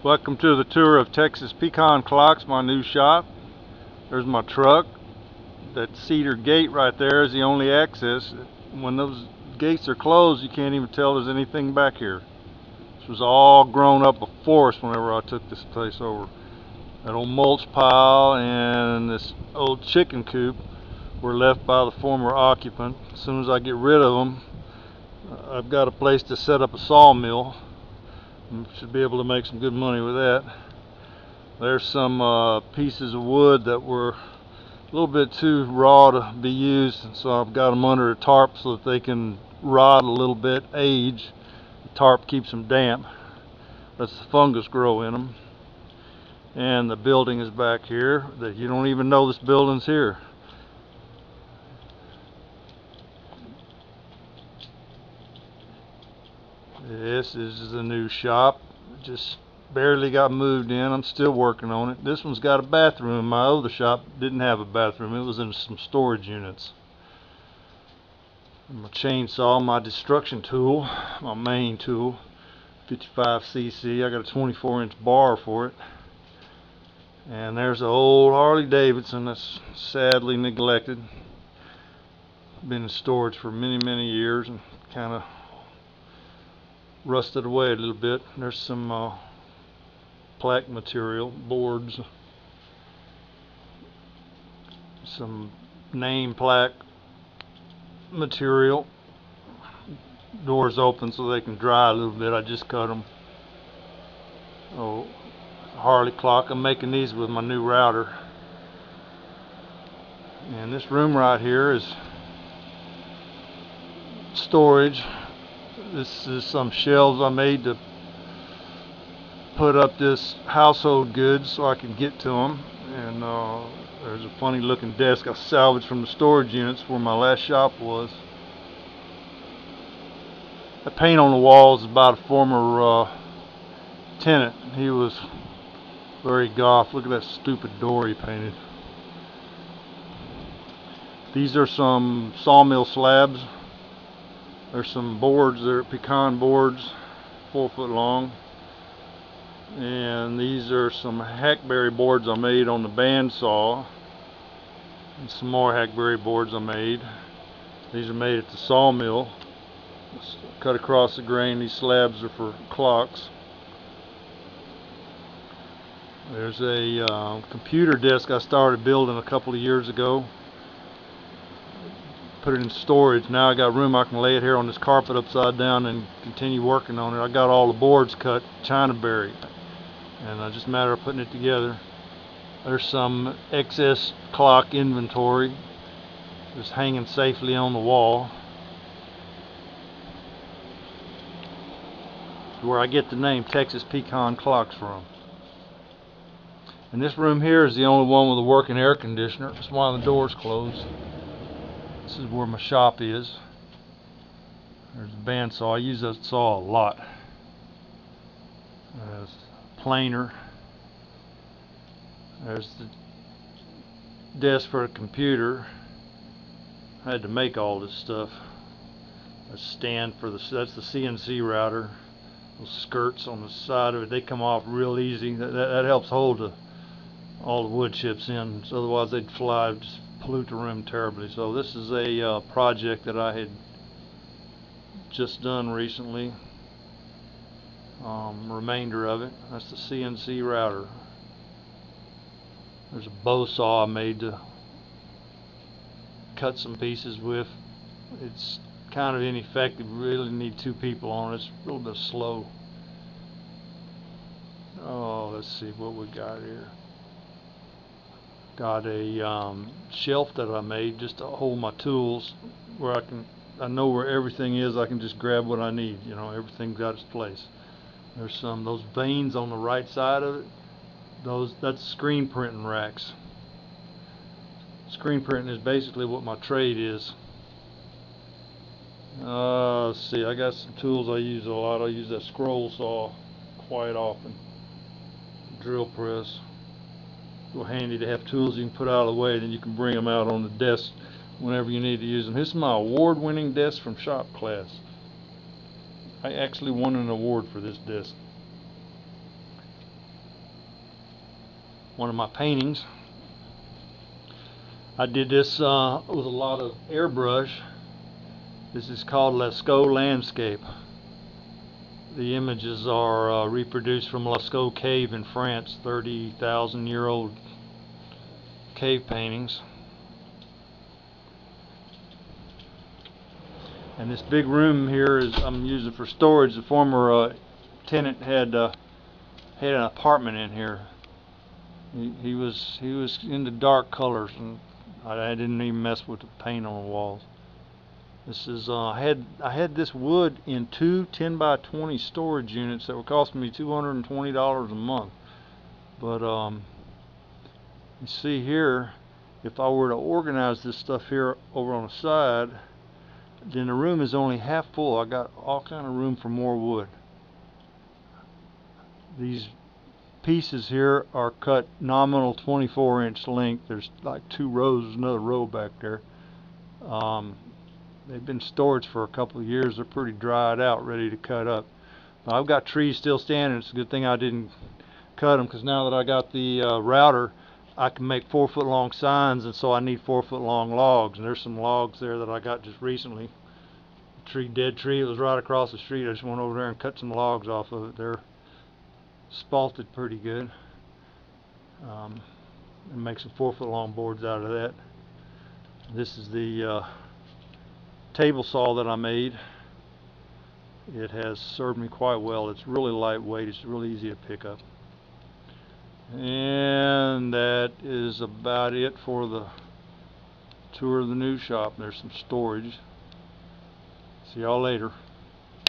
Welcome to the tour of Texas Pecan Clocks, my new shop. There's my truck. That cedar gate right there is the only access. When those gates are closed, you can't even tell there's anything back here. This was all grown up a forest whenever I took this place over. That old mulch pile and this old chicken coop were left by the former occupant. As soon as I get rid of them, I've got a place to set up a sawmill. Should be able to make some good money with that. There's some pieces of wood that were a little bit too raw to be used, so I've got them under a tarp so that they can rot a little bit, age. The tarp keeps them damp, lets the fungus grow in them. And the building is back here that you don't even know this building's here. This is the new shop. Just barely got moved in. I'm still working on it. This one's got a bathroom. My other shop didn't have a bathroom. It was in some storage units. My chainsaw, my destruction tool, my main tool, 55cc. I got a 24-inch bar for it. And there's the old Harley Davidson that's sadly neglected. Been in storage for many years and kind of rusted away a little bit. There's some plaque material, boards, some name plaque material. Doors open so they can dry a little bit. I just cut them. Oh, Harley clock. I'm making these with my new router. And this room right here is storage. This is some shelves I made to put up this household goods so I can get to them. And there's a funny looking desk I salvaged from the storage units where my last shop was. The paint on the walls is about a former tenant. He was very goth. Look at that stupid door he painted. These are some sawmill slabs. There's some boards. They're pecan boards, 4 foot long. And these are some hackberry boards I made on the bandsaw. And some more hackberry boards I made. These are made at the sawmill. Cut across the grain. These slabs are for clocks. There's a computer desk I started building a couple of years ago. Put it in storage. Now I got room. I can lay it here on this carpet upside down and continue working on it. I got all the boards cut Chinaberry, and just a matter of putting it together. There's some excess clock inventory just hanging safely on the wall. Where I get the name Texas Pecan Clocks from. And this room here is the only one with a working air conditioner. That's why the door's closed. This is where my shop is. There's the bandsaw. I use that saw a lot. There's a planer. There's the desk for a computer. I had to make all this stuff. A stand for that's the CNC router. Those skirts on the side of it, they come off real easy. That helps hold all the wood chips in. So otherwise they'd fly, just pollute the room terribly. So this is a project that I had just done recently. Remainder of it. That's the CNC router. There's a bow saw I made to cut some pieces with. It's kind of ineffective. Really need 2 people on it. It's a little bit slow. Oh, let's see what we got here. Got a shelf that I made just to hold my tools, where I know where everything is. I can just grab what I need. You know, everything's got its place. There's those veins on the right side of it. That's screen printing racks. Screen printing is basically what my trade is. Let's see, I got some tools I use a lot. I use that scroll saw quite often. Drill press. Real handy to have tools you can put out of the way, then you can bring them out on the desk whenever you need to use them. This is my award-winning desk from shop class. I actually won an award for this desk. one of my paintings. I did this with a lot of airbrush. This is called Lascaux Landscape. The images are reproduced from Lascaux Cave in France, 30,000-year-old cave paintings. And this big room here is I'm using for storage. The former tenant had an apartment in here. He was into dark colors, and I didn't even mess with the paint on the walls. This is I had this wood in two 10 by 20 storage units that were costing me $220 a month. But you see here, if I were to organize this stuff here over on the side, then the room is only half full. I got all kind of room for more wood. These pieces here are cut nominal 24-inch length. There's like 2 rows. There's another row back there. They've been stored for a couple of years. They're pretty dried out, ready to cut up. Now, I've got trees still standing. It's a good thing I didn't cut them, because now that I got the router, I can make 4-foot long signs, and so I need 4-foot long logs. And there's some logs there that I got just recently. Dead tree. It was right across the street. I just went over there and cut some logs off of it. They're spalted pretty good. And make some 4-foot long boards out of that. This is the table saw that I made. It has served me quite well. It's really lightweight. It's really easy to pick up. And that is about it for the tour of the new shop. There's some storage. See y'all later.